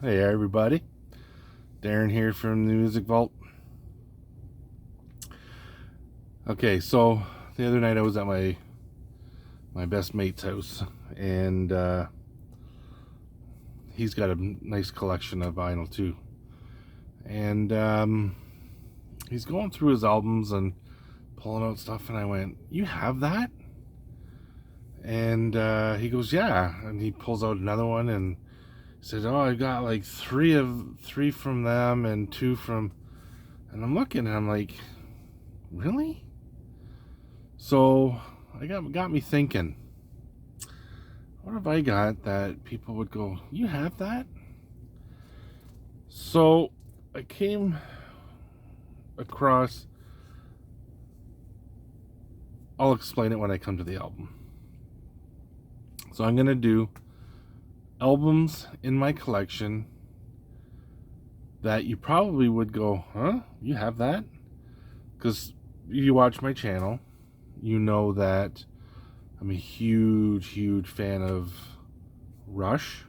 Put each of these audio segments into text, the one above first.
Hey everybody, Darren here from the Music Vault. Okay, so the other night I was at my best mate's house, and he's got a nice collection of vinyl too. And he's going through his albums and pulling out stuff, and I went, "You have that?" And he goes, "Yeah," and he pulls out another one and said, "Oh, I got like three from them and two from," and I'm looking and I'm like, "Really?" So I got me thinking, what have I got that people would go, "You have that?" So I came across, I'll explain it when I come to the album. So I'm going to do albums in my collection that you probably would go, "Huh? You have that?" Because you watch my channel, you know that I'm a huge fan of Rush.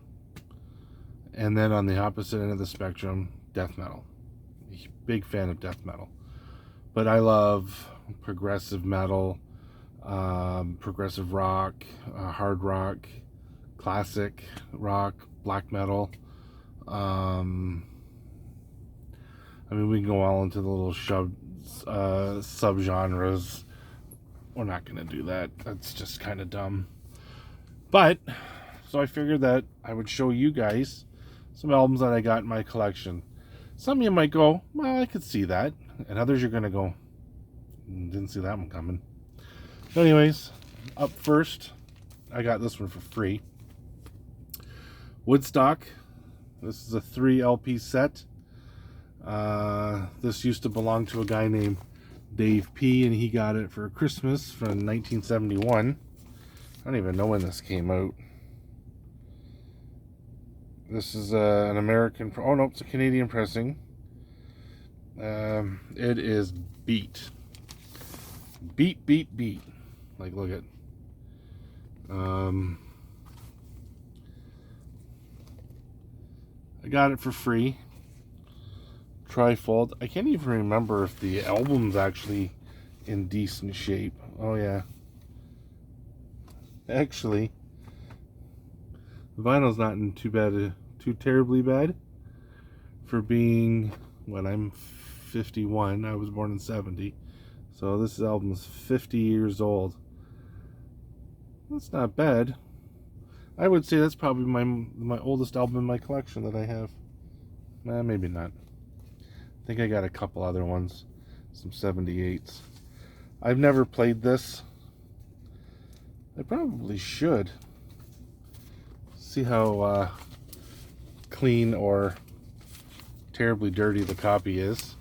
And then on the opposite end of the spectrum, death metal. Big fan of death metal. But I love progressive metal, progressive rock, hard rock, classic rock, black metal. I mean, we can go all into the little subgenres. We're not going to do that. That's just kind of dumb. But, so I figured that I would show you guys some albums that I got in my collection. Some of you might go, "Well, I could see that." And others you're going to go, "Didn't see that one coming." But anyways, up first, I got this one for free. Woodstock. This is a 3 LP set. This used to belong to a guy named Dave P, and he got it for Christmas from 1971. I don't even know when this came out. This is an American... Oh, no, it's a Canadian pressing. It is beat. Beat. Like, look at... I got it for free. Trifold. I can't even remember if the album's actually in decent shape. Oh, yeah. Actually, the vinyl's not in too terribly bad for being, when I'm 51. I was born in 70. So this album is 50 years old. That's not bad. I would say that's probably my oldest album in my collection that I have. Maybe not. I think I got a couple other ones. Some 78s. I've never played this. I probably should. See how clean or terribly dirty the copy is.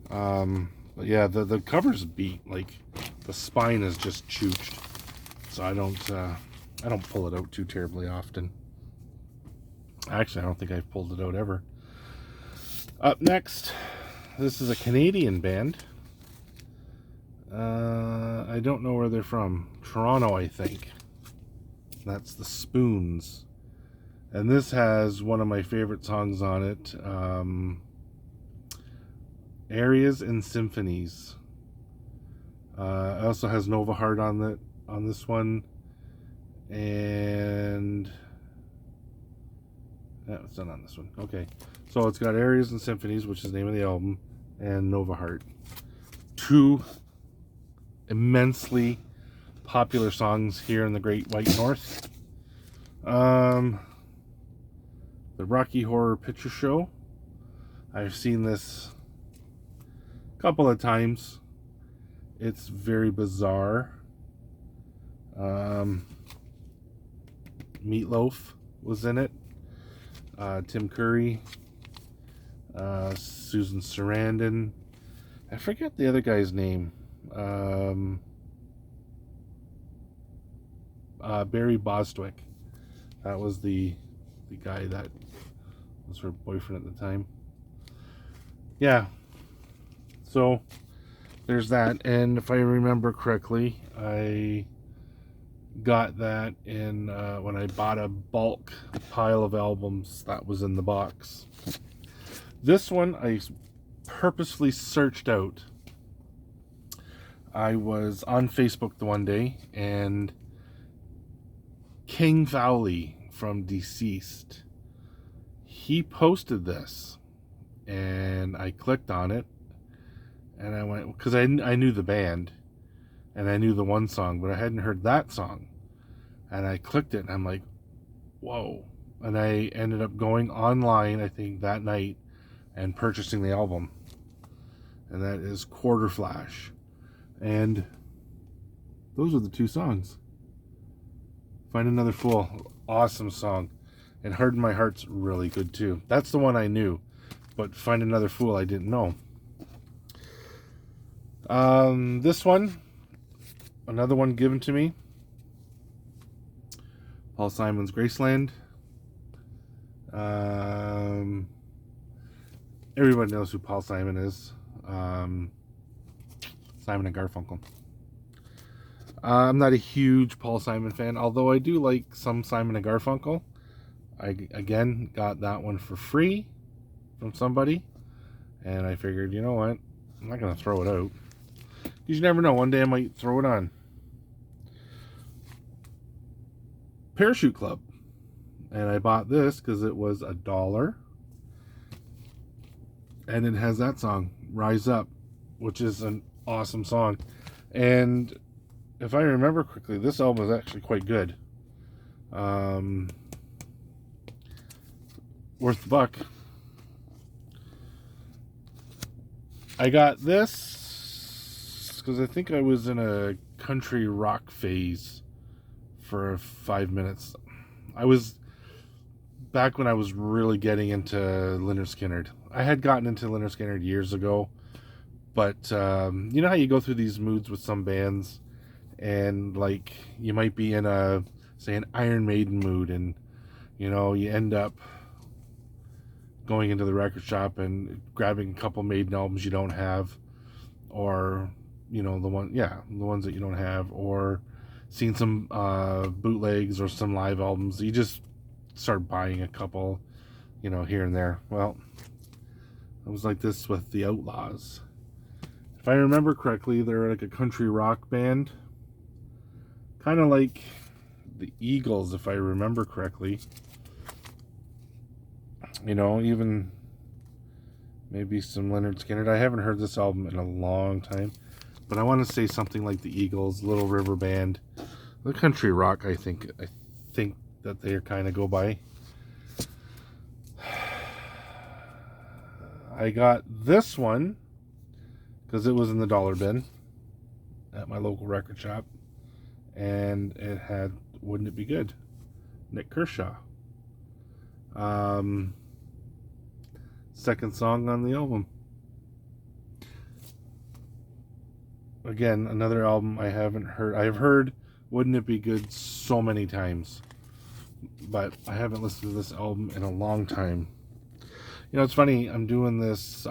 But yeah, the cover's beat. Like, the spine is just chooched. So I don't pull it out too terribly often. Actually, I don't think I've pulled it out ever. Up next, this is a Canadian band. I don't know where they're from. Toronto, I think. That's the Spoons. And this has one of my favorite songs on it. Aries and Symphonies. It also has Nova Heart on this one. And it's not on this one. Okay. So it's got Aries and Symphonies, which is the name of the album, and Nova Heart. Two immensely popular songs here in the Great White North. The Rocky Horror Picture Show. I've seen this a couple of times. It's very bizarre. Meatloaf was in it. Tim Curry. Susan Sarandon. I forget the other guy's name. Barry Bostwick. That was the guy that was her boyfriend at the time. Yeah. So there's that. And if I remember correctly, I got that in when I bought a bulk pile of albums that was in the box. This one I purposefully searched out. I was on Facebook the one day, and King Fowley from Deceased, he posted this, and I clicked on it, and I went, because I knew the band, and I knew the one song, but I hadn't heard that song, and I clicked it, and I'm like, whoa. And I ended up going online, I think that night, and purchasing the album, and that is Quarter Flash. And those are the two songs. Find Another Fool, awesome song, and Harden My Heart's really good too. That's the one I knew, but Find Another Fool I didn't know. This one, another one given to me, Paul Simon's Graceland. Everybody knows who Paul Simon is. Simon and Garfunkel. I'm not a huge Paul Simon fan, although I do like some Simon and Garfunkel. I, again, got that one for free from somebody, and I figured, you know what, I'm not going to throw it out, because you never know, one day I might throw it on. Parachute Club, and I bought this because it was $1, and it has that song, Rise Up, which is an awesome song. And if I remember correctly, this album is actually quite good. Worth the buck. I got this because I think I was in a country rock phase for 5 minutes. I was back when I was really getting into Lynyrd Skynyrd. I had gotten into Lynyrd Skynyrd years ago, but you know how you go through these moods with some bands, and like you might be in a, say, an Iron Maiden mood, and you know you end up going into the record shop and grabbing a couple Maiden albums you don't have, or you know the ones that you don't have, or seeing some bootlegs or some live albums. You just start buying a couple, you know, here and there. Well, it was like this with the Outlaws. If I remember correctly, they're like a country rock band, kind of like the Eagles, if I remember correctly. You know, even maybe some Lynyrd Skynyrd. I haven't heard this album in a long time, but I want to say something like the Eagles, Little River Band, the country rock. I think that they kind of go by. I got this one because it was in the dollar bin at my local record shop, and it had Wouldn't It Be Good, Nick Kershaw. Second song on the album. Again, another album I haven't heard. I've heard Wouldn't It Be Good so many times, but I haven't listened to this album in a long time. You know, it's funny, I'm doing this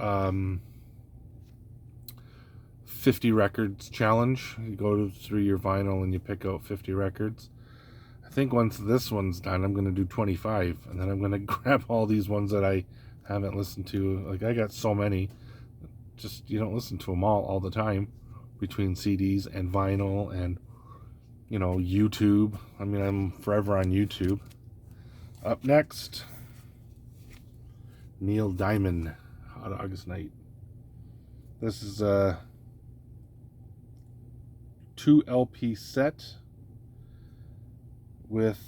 50 records challenge. You go through your vinyl and you pick out 50 records. I think once this one's done, I'm going to do 25, and then I'm going to grab all these ones that I haven't listened to. Like, I got so many, just you don't listen to them all the time, between CDs and vinyl and, you know, YouTube. I mean, I'm forever on YouTube. Up next, Neil Diamond, Hot August Night. This is a 2 LP set with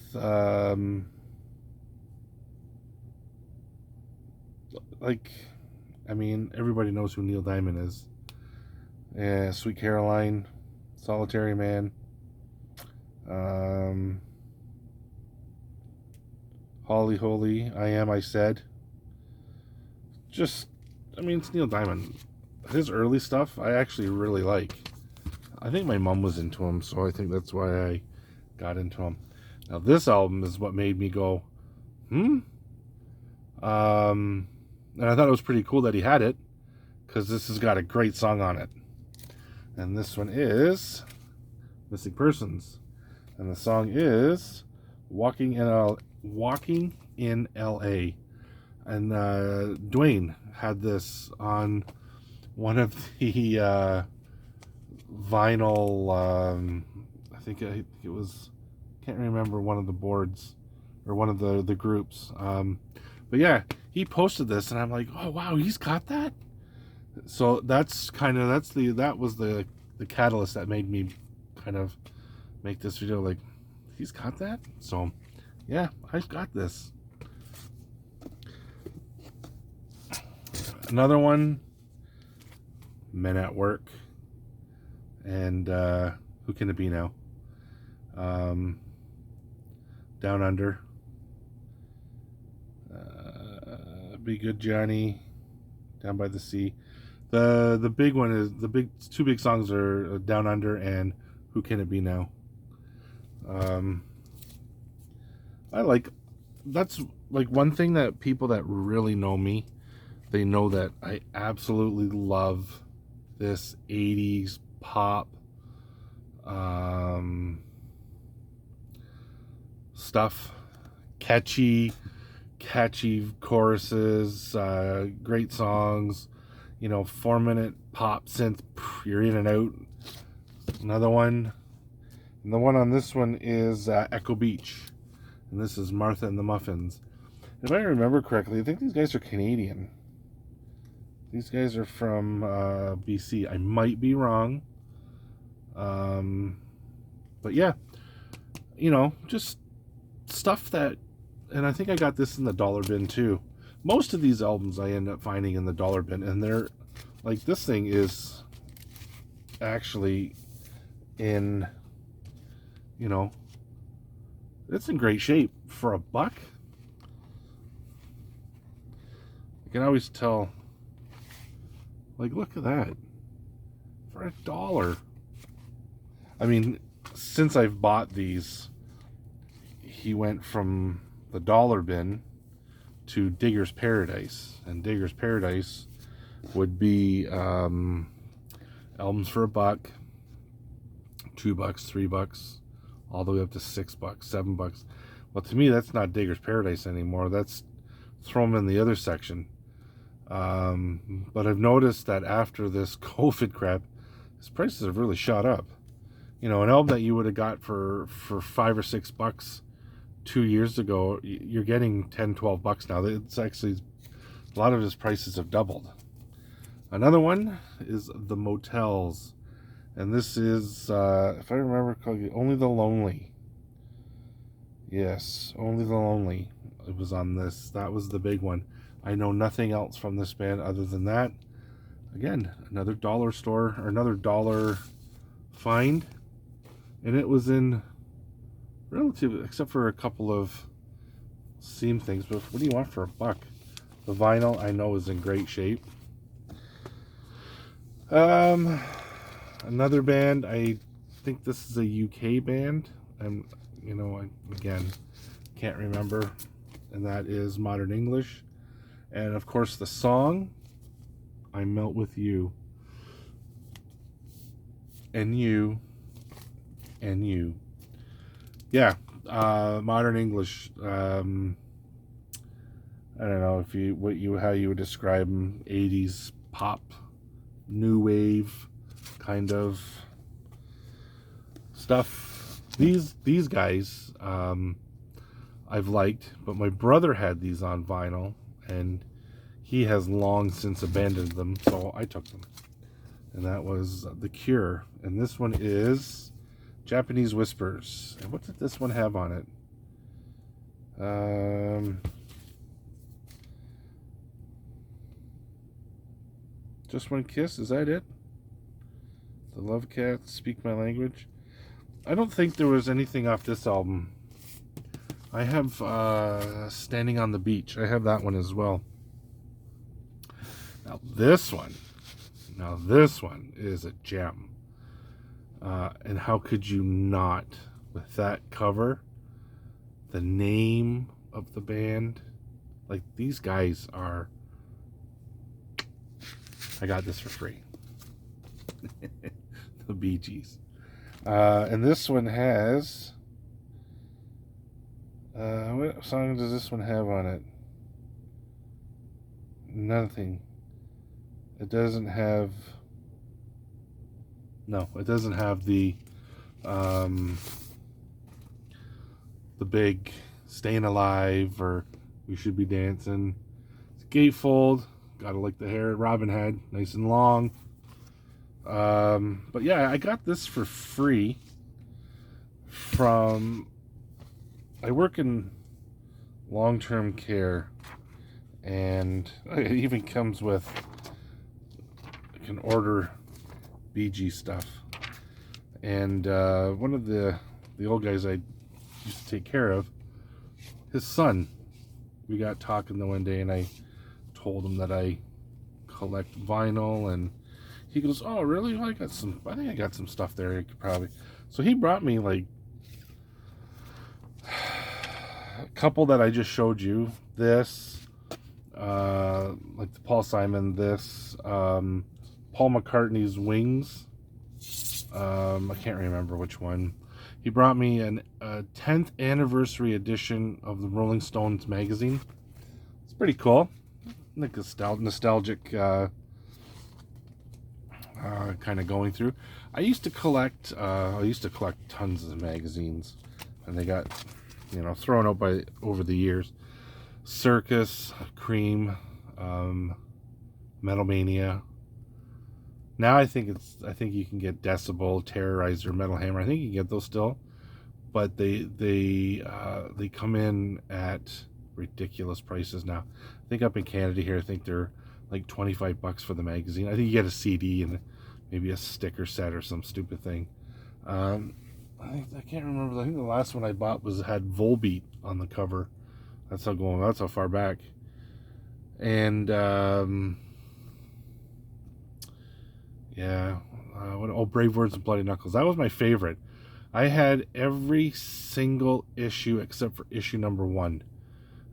like, I mean, everybody knows who Neil Diamond is. Yeah, Sweet Caroline, Solitary Man, Holly Holy, I Am, I Said. Just, I mean, it's Neil Diamond. His early stuff I actually really like. I think my mom was into him, so I think that's why I got into him. Now this album is what made me go, and I thought it was pretty cool that he had it, because this has got a great song on it. And this one is Missing Persons. And the song is Walking in L.A. And Dwayne had this on one of the vinyl, I think it was, can't remember, one of the boards or one of the groups. But yeah, he posted this and I'm like, oh wow, he's got that. So that was the catalyst that made me kind of make this video, like, he's got that. So yeah, I've got this. Another one, Men at Work, and who can it be now? Down Under, Be Good Johnny, Down by the Sea. The big one is, the two big songs are Down Under and Who Can It Be Now. That's like one thing that people that really know me, they know that I absolutely love this 80s pop stuff. Catchy choruses, great songs, 4-minute pop synth, you're in and out. Another one, and the one on this one is Echo Beach, and this is Martha and the Muffins. If I remember correctly, I think these guys are Canadian. These guys are from BC. I might be wrong. But yeah, just stuff that, and I think I got this in the dollar bin too. Most of these albums I end up finding in the dollar bin, and they're like, this thing is actually in, it's in great shape for $1. You can always tell, like, look at that, for $1. I mean, since I've bought these, he went from the dollar bin to Digger's Paradise, and Digger's Paradise would be albums for $1, $2, $3, all the way up to $6, $7. Well, to me, that's not Digger's Paradise anymore. That's, throw them in the other section. But I've noticed that after this COVID crap, his prices have really shot up. An album that you would have got for $5 or $6 2 years ago, you're getting $10, $12 now. It's actually, a lot of his prices have doubled. Another one is The Motels, and this is, if I remember correctly, Only the Lonely. Yes, Only the Lonely. It was on this. That was the big one. I know nothing else from this band other than that. Again, another dollar store, or another dollar find, and it was in relative, except for a couple of seam things. But what do you want for $1? The vinyl, I know, is in great shape. Another band, I think this is a UK band, and I, again, can't remember, and that is Modern English. And of course the song, I Melt With You, and You, and You. Yeah, Modern English. I don't know how you would describe them. 80s pop, new wave kind of stuff. These guys I've liked, but my brother had these on vinyl, and he has long since abandoned them, so I took them. And that was The Cure, and this one is Japanese Whispers. And what did this one have on it? Just One Kiss, is that it? The Love Cats, Speak My Language. I don't think there was anything off this album. I have Standing on the Beach. I have that one as well. Now this one is a gem. And how could you not, with that cover, the name of the band, like, these guys are, I got this for free. The Bee Gees. And this one has What song does this one have on it? Nothing. It doesn't have. No, it doesn't have um, the big "Staying Alive" or "We Should Be Dancing." It's Gatefold. Gotta like the hair Robin had, nice and long. But yeah, I got this for free from. I work in long-term care, and it even comes with. I can order BG stuff, and one of the old guys I used to take care of, his son, we got talking the one day, and I told him that I collect vinyl, and he goes, "Oh, really? Well, I think I got some stuff there. You could probably." So he brought me like a couple that I just showed you. This, like the Paul Simon. This, Paul McCartney's Wings. I can't remember which one. He brought me a 10th anniversary edition of the Rolling Stones magazine. It's pretty cool. Like nostalgic kind of going through. I used to collect tons of magazines, and they got thrown out over the years. Circus, Cream, Metal Mania. Now I think you can get Decibel, Terrorizer, Metal Hammer. I think you can get those still, but they come in at ridiculous prices now. I think up in Canada here, I think they're like $25 for the magazine. I think you get a CD and maybe a sticker set or some stupid thing. I can't remember. I think the last one I bought had Volbeat on the cover. That's how far back. And yeah, Brave Words and Bloody Knuckles. That was my favorite. I had every single issue except for issue number 1.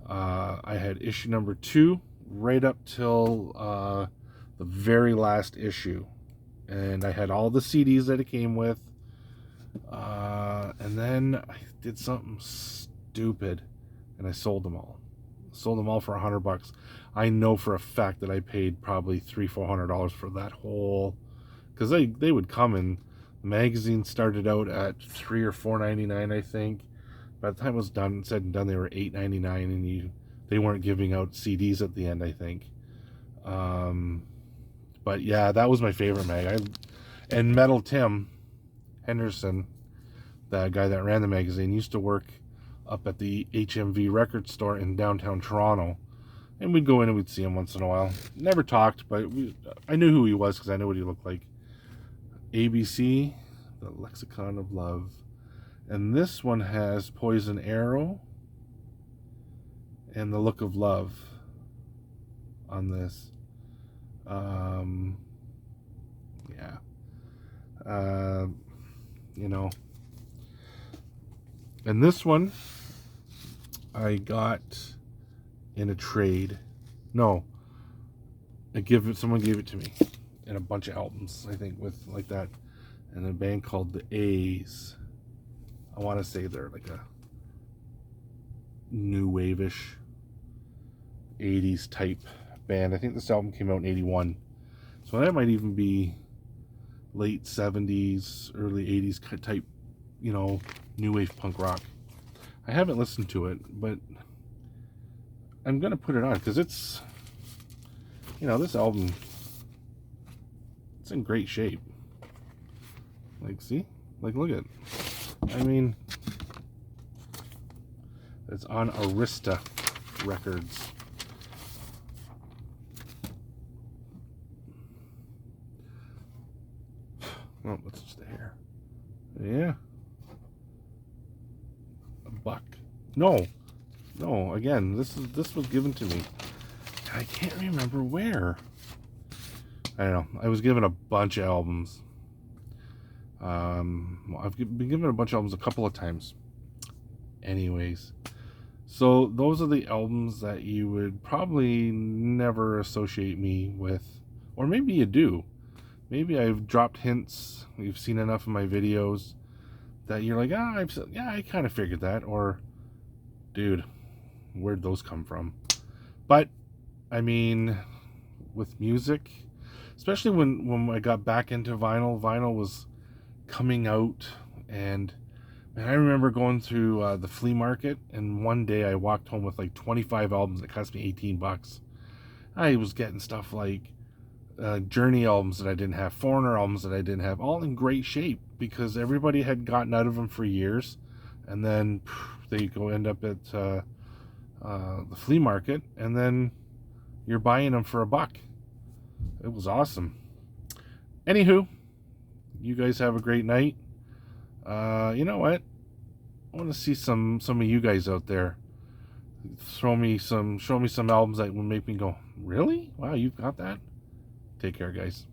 I had issue number 2 right up till the very last issue, and I had all the CDs that it came with. And then I did something stupid, and I sold them all. Sold them all for $100. I know for a fact that I paid probably $300-400 for that whole, because they would come in. The magazine started out at $3 or $4.99, I think. By the time it was said and done, they were $8.99, and they weren't giving out CDs at the end, I think. But yeah, that was my favorite mag. And Metal Tim Henderson, the guy that ran the magazine, used to work up at the HMV record store in downtown Toronto, and we'd go in and we'd see him once in a while. Never talked, but I knew who he was because I knew what he looked like. ABC, the Lexicon of Love, and this one has Poison Arrow and The Look of Love on this. Yeah. And this one I got in a trade. No, someone gave it to me in a bunch of albums, I think, with like that, and a band called the A's. I want to say they're like a new wave-ish 80s type band. I think this album came out in 81, so that might even be late 70s, early 80s type, new wave punk rock. I haven't listened to it, but I'm gonna put it on because it's, this album, it's in great shape. Like, see, like, look at, it's on Arista Records. Oh, that's just the hair. Yeah. $1. No, again, this was given to me. I can't remember where. I don't know. I was given a bunch of albums. I've been given a bunch of albums a couple of times. Anyways, so those are the albums that you would probably never associate me with, or maybe you do. Maybe I've dropped hints. You've seen enough of my videos that you're like, I kind of figured that, or dude, where'd those come from? But I mean, with music, especially when I got back into vinyl was coming out, and I remember going to the flea market, and one day I walked home with like 25 albums that cost me $18. I was getting stuff like Journey albums that I didn't have, Foreigner albums that I didn't have, all in great shape because everybody had gotten out of them for years, and then they go end up at the flea market, and then you're buying them for $1. It was awesome. Anywho, you guys have a great night. You know what? I want to see some of you guys out there. Show me some albums that will make me go, really? Wow, you've got that? Take care, guys.